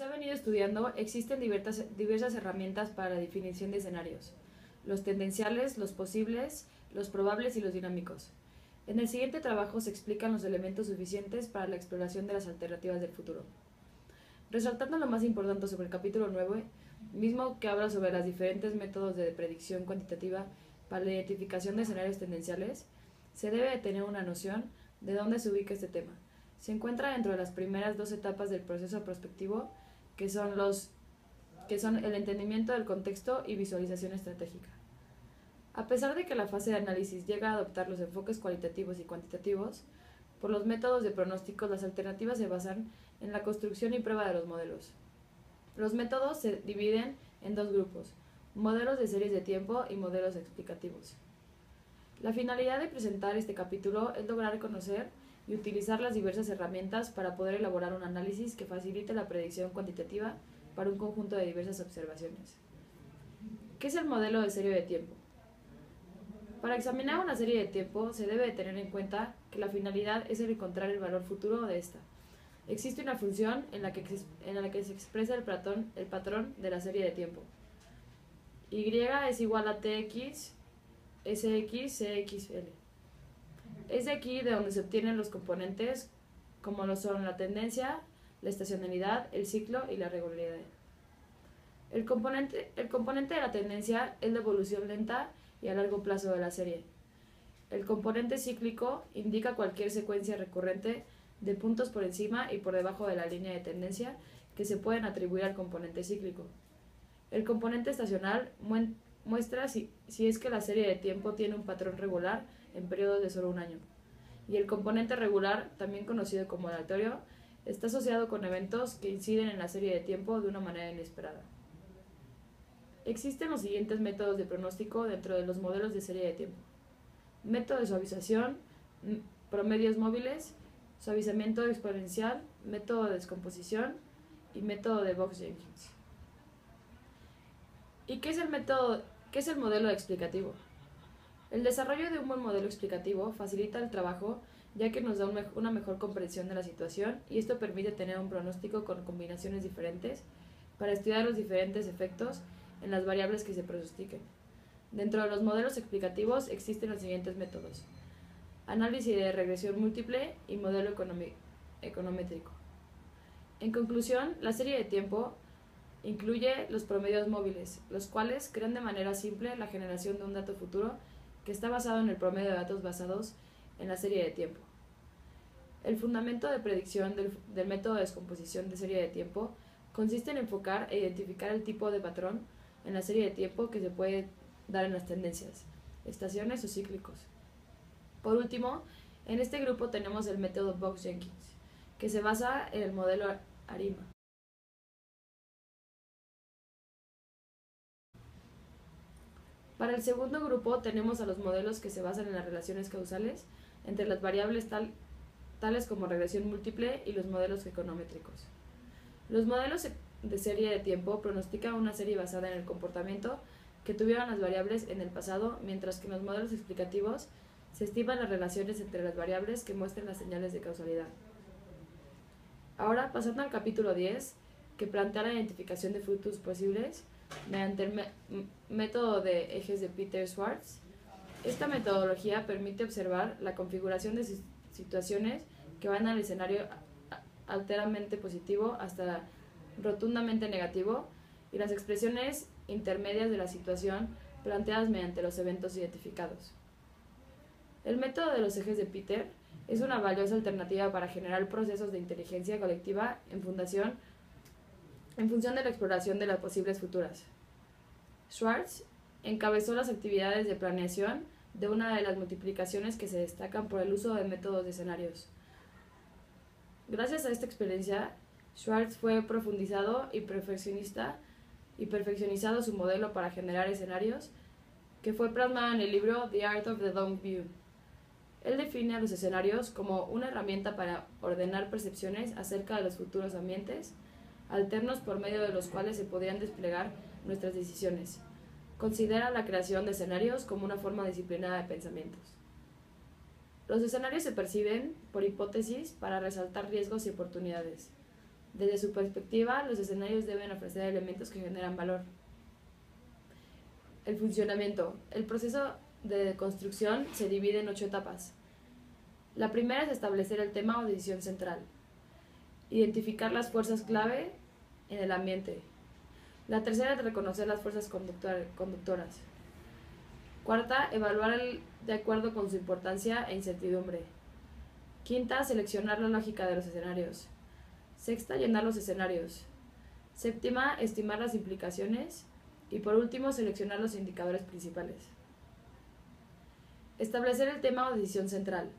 se ha venido estudiando, existen diversas herramientas para la definición de escenarios: los tendenciales, los posibles, los probables y los dinámicos. En el siguiente trabajo se explican los elementos suficientes para la exploración de las alternativas del futuro. Resaltando lo más importante sobre el capítulo 9, mismo que habla sobre los diferentes métodos de predicción cuantitativa para la identificación de escenarios tendenciales, se debe de tener una noción de dónde se ubica este tema. Se encuentra dentro de las primeras dos etapas del proceso prospectivo, que son el entendimiento del contexto y visualización estratégica. A pesar de que la fase de análisis llega a adoptar los enfoques cualitativos y cuantitativos, por los métodos de pronóstico las alternativas se basan en la construcción y prueba de los modelos. Los métodos se dividen en dos grupos: modelos de series de tiempo y modelos explicativos. La finalidad de presentar este capítulo es lograr conocer y utilizar las diversas herramientas para poder elaborar un análisis que facilite la predicción cuantitativa para un conjunto de diversas observaciones. ¿Qué es el modelo de serie de tiempo? Para examinar una serie de tiempo se debe de tener en cuenta que la finalidad es el encontrar el valor futuro de esta. Existe una función en la que se expresa el patrón de la serie de tiempo. Y es igual a tx, sx, cxl. Es de aquí de donde se obtienen los componentes, como lo son la tendencia, la estacionalidad, el ciclo y la regularidad. El componente de la tendencia es la evolución lenta y a largo plazo de la serie. El componente cíclico indica cualquier secuencia recurrente de puntos por encima y por debajo de la línea de tendencia que se pueden atribuir al componente cíclico. El componente estacional muestra si es que la serie de tiempo tiene un patrón regular en periodos de solo un año. Y el componente regular, también conocido como aleatorio, está asociado con eventos que inciden en la serie de tiempo de una manera inesperada. Existen los siguientes métodos de pronóstico dentro de los modelos de serie de tiempo: método de suavización, promedios móviles, suavizamiento exponencial, método de descomposición y método de Box-Jenkins. ¿Y qué es el modelo explicativo? El desarrollo de un buen modelo explicativo facilita el trabajo, ya que nos da una mejor comprensión de la situación, y esto permite tener un pronóstico con combinaciones diferentes para estudiar los diferentes efectos en las variables que se pronostiquen. Dentro de los modelos explicativos existen los siguientes métodos: análisis de regresión múltiple y modelo econométrico. En conclusión, la serie de tiempo incluye los promedios móviles, los cuales crean de manera simple la generación de un dato futuro que está basado en el promedio de datos basados en la serie de tiempo. El fundamento de predicción del método de descomposición de serie de tiempo consiste en enfocar e identificar el tipo de patrón en la serie de tiempo que se puede dar en las tendencias, estaciones o cíclicos. Por último, en este grupo tenemos el método Box-Jenkins, que se basa en el modelo ARIMA. Para el segundo grupo tenemos a los modelos que se basan en las relaciones causales entre las variables tales como regresión múltiple y los modelos econométricos. Los modelos de serie de tiempo pronostican una serie basada en el comportamiento que tuvieron las variables en el pasado, mientras que en los modelos explicativos se estiman las relaciones entre las variables que muestran las señales de causalidad. Ahora, pasando al capítulo 10, que plantea la identificación de futuros posibles mediante el método de ejes de Peter-Schwartz. Esta metodología permite observar la configuración de situaciones que van al escenario alteramente positivo hasta rotundamente negativo y las expresiones intermedias de la situación planteadas mediante los eventos identificados. El método de los ejes de Peter es una valiosa alternativa para generar procesos de inteligencia colectiva en función de la exploración de las posibles futuras. Schwartz encabezó las actividades de planeación de una de las multiplicaciones que se destacan por el uso de métodos de escenarios. Gracias a esta experiencia, Schwartz fue profundizado y perfeccionizado su modelo para generar escenarios, que fue plasmado en el libro The Art of the Long View. Él define a los escenarios como una herramienta para ordenar percepciones acerca de los futuros ambientes alternos por medio de los cuales se podrían desplegar nuestras decisiones. Considera la creación de escenarios como una forma disciplinada de pensamientos. Los escenarios se perciben por hipótesis para resaltar riesgos y oportunidades. Desde su perspectiva, los escenarios deben ofrecer elementos que generan valor. El funcionamiento. El proceso de construcción se divide en 8 etapas. La primera es establecer el tema o decisión central. Identificar las fuerzas clave en el ambiente. La tercera es reconocer las fuerzas conductoras. Cuarta, evaluar de acuerdo con su importancia e incertidumbre. Quinta, seleccionar la lógica de los escenarios. Sexta, llenar los escenarios. Séptima, estimar las implicaciones. Y por último, seleccionar los indicadores principales. Establecer el tema o decisión central.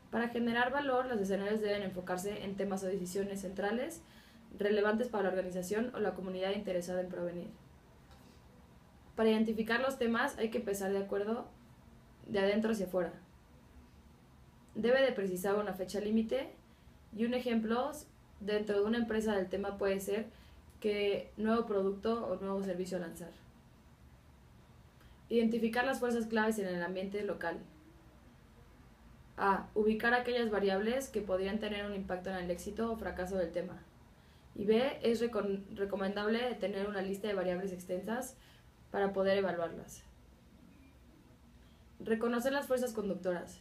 Para generar valor, los escenarios deben enfocarse en temas o decisiones centrales relevantes para la organización o la comunidad interesada en provenir. Para identificar los temas hay que pensar de acuerdo de adentro hacia afuera. Debe de precisar una fecha límite y un ejemplo dentro de una empresa del tema puede ser que nuevo producto o nuevo servicio a lanzar. Identificar las fuerzas claves en el ambiente local. A. Ubicar aquellas variables que podrían tener un impacto en el éxito o fracaso del tema. Y B. Es recomendable tener una lista de variables extensas para poder evaluarlas. Reconocer las fuerzas conductoras.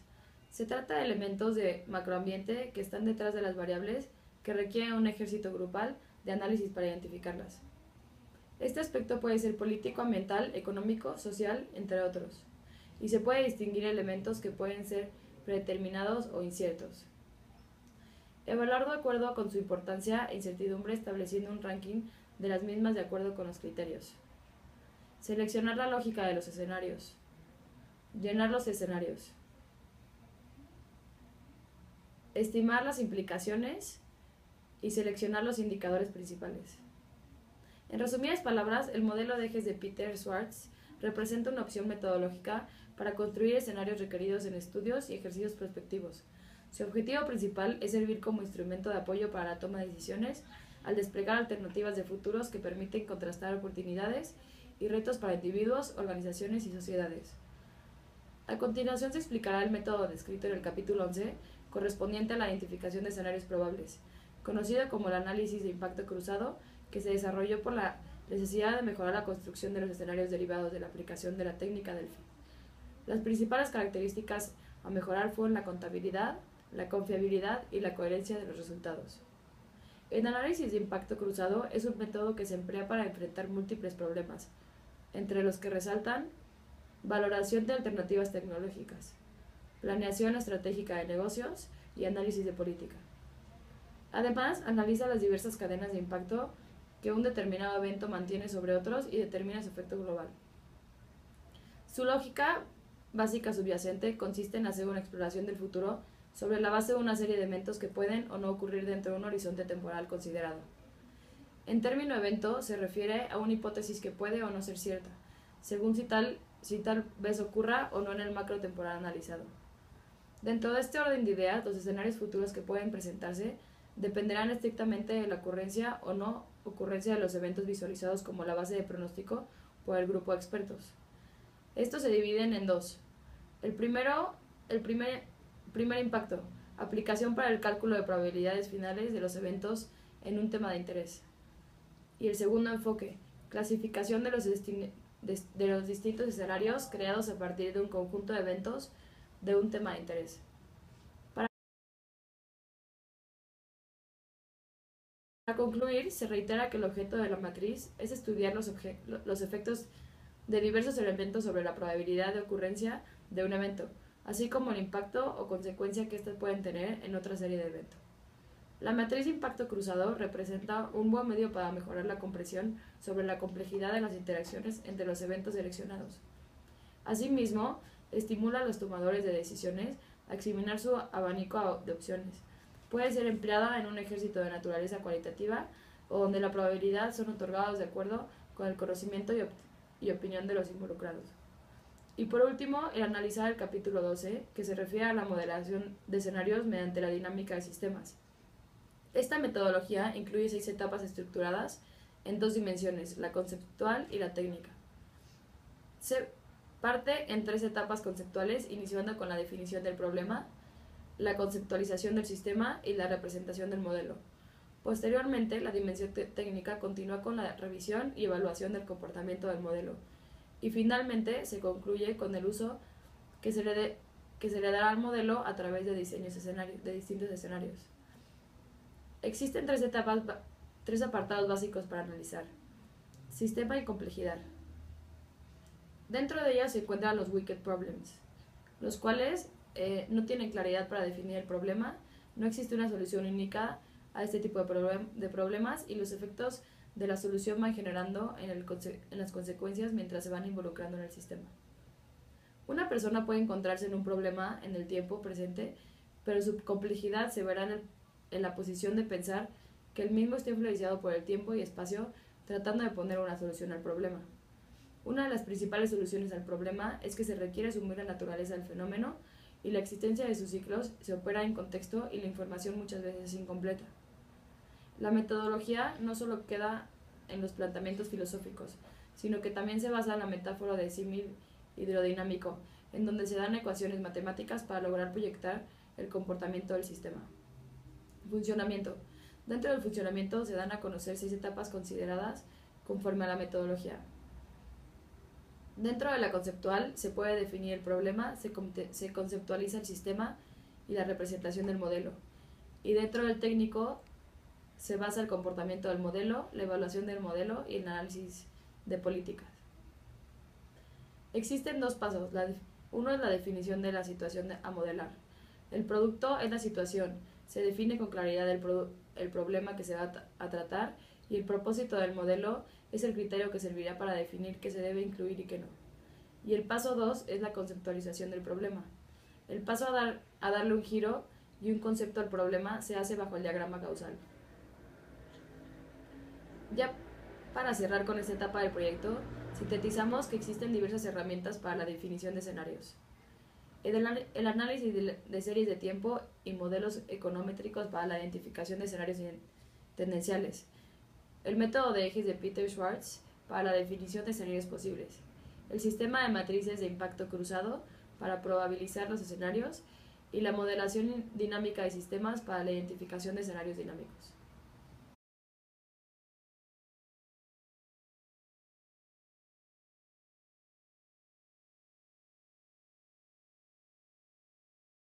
Se trata de elementos de macroambiente que están detrás de las variables que requieren un ejército grupal de análisis para identificarlas. Este aspecto puede ser político, ambiental, económico, social, entre otros, y se puede distinguir elementos que pueden ser predeterminados o inciertos. Evaluar de acuerdo con su importancia e incertidumbre estableciendo un ranking de las mismas de acuerdo con los criterios. Seleccionar la lógica de los escenarios. Llenar los escenarios. Estimar las implicaciones y seleccionar los indicadores principales. En resumidas palabras, el modelo de ejes de Peter Schwartz representa una opción metodológica para construir escenarios requeridos en estudios y ejercicios prospectivos. Su objetivo principal es servir como instrumento de apoyo para la toma de decisiones al desplegar alternativas de futuros que permiten contrastar oportunidades y retos para individuos, organizaciones y sociedades. A continuación se explicará el método descrito en el capítulo 11, correspondiente a la identificación de escenarios probables, conocido como el análisis de impacto cruzado, que se desarrolló por la necesidad de mejorar la construcción de los escenarios derivados de la aplicación de la técnica Delphi. Las principales características a mejorar fueron la contabilidad, la confiabilidad y la coherencia de los resultados. El análisis de impacto cruzado es un método que se emplea para enfrentar múltiples problemas, entre los que resaltan valoración de alternativas tecnológicas, planeación estratégica de negocios y análisis de política. Además, analiza las diversas cadenas de impacto que un determinado evento mantiene sobre otros y determina su efecto global. Su lógica básica subyacente consiste en hacer una exploración del futuro sobre la base de una serie de eventos que pueden o no ocurrir dentro de un horizonte temporal considerado. En término evento se refiere a una hipótesis que puede o no ser cierta, según si tal vez ocurra o no en el macro temporal analizado. Dentro de este orden de ideas, los escenarios futuros que pueden presentarse dependerán estrictamente de la ocurrencia o no ocurrencia de los eventos visualizados como la base de pronóstico por el grupo de expertos. Estos se dividen en dos. El primer impacto, aplicación para el cálculo de probabilidades finales de los eventos en un tema de interés. Y el segundo enfoque, clasificación de los distintos escenarios creados a partir de un conjunto de eventos de un tema de interés. Para concluir, se reitera que el objeto de la matriz es estudiar los efectos de diversos elementos sobre la probabilidad de ocurrencia de un evento, así como el impacto o consecuencia que éstas pueden tener en otra serie de eventos. La matriz de impacto cruzado representa un buen medio para mejorar la comprensión sobre la complejidad de las interacciones entre los eventos seleccionados. Asimismo, estimula a los tomadores de decisiones a examinar su abanico de opciones. Puede ser empleada en un ejército de naturaleza cualitativa o donde la probabilidad son otorgados de acuerdo con el conocimiento y opinión de los involucrados. Y por último, el analizar el capítulo 12, que se refiere a la modelación de escenarios mediante la dinámica de sistemas. Esta metodología incluye 6 etapas estructuradas en 2 dimensiones, la conceptual y la técnica. Se parte en 3 etapas conceptuales, iniciando con la definición del problema, la conceptualización del sistema y la representación del modelo. Posteriormente, la dimensión técnica continúa con la revisión y evaluación del comportamiento del modelo, y finalmente se concluye con el uso que se le dará al modelo a través de de distintos escenarios. Existen tres apartados básicos para analizar: sistema y complejidad. Dentro de ellas se encuentran los wicked problems, los cuales no tienen claridad para definir el problema, no existe una solución única a este tipo de problemas, y los efectos de la solución van generando en las consecuencias mientras se van involucrando en el sistema. Una persona puede encontrarse en un problema en el tiempo presente, pero su complejidad se verá en la posición de pensar que el mismo está influenciado por el tiempo y espacio, tratando de poner una solución al problema. Una de las principales soluciones al problema es que se requiere asumir la naturaleza del fenómeno y la existencia de sus ciclos se opera en contexto y la información muchas veces es incompleta. La metodología no solo queda en los planteamientos filosóficos, sino que también se basa en la metáfora de símil hidrodinámico, en donde se dan ecuaciones matemáticas para lograr proyectar el comportamiento del sistema. Funcionamiento. Dentro del funcionamiento se dan a conocer 6 etapas consideradas conforme a la metodología. Dentro de la conceptual se puede definir el problema, se conceptualiza el sistema y la representación del modelo. Y dentro del técnico se basa el comportamiento del modelo, la evaluación del modelo y el análisis de políticas. Existen 2 pasos. Uno es la definición de la situación a modelar. El producto es la situación. Se define con claridad el problema que se va a tratar, y el propósito del modelo es el criterio que servirá para definir qué se debe incluir y qué no. Y el paso 2 es la conceptualización del problema. El paso a darle un giro y un concepto al problema se hace bajo el diagrama causal. Ya para cerrar con esta etapa del proyecto, sintetizamos que existen diversas herramientas para la definición de escenarios. El análisis de series de tiempo y modelos econométricos para la identificación de escenarios tendenciales. El método de ejes de Peter Schwartz para la definición de escenarios posibles. El sistema de matrices de impacto cruzado para probabilizar los escenarios, y la modelación dinámica de sistemas para la identificación de escenarios dinámicos.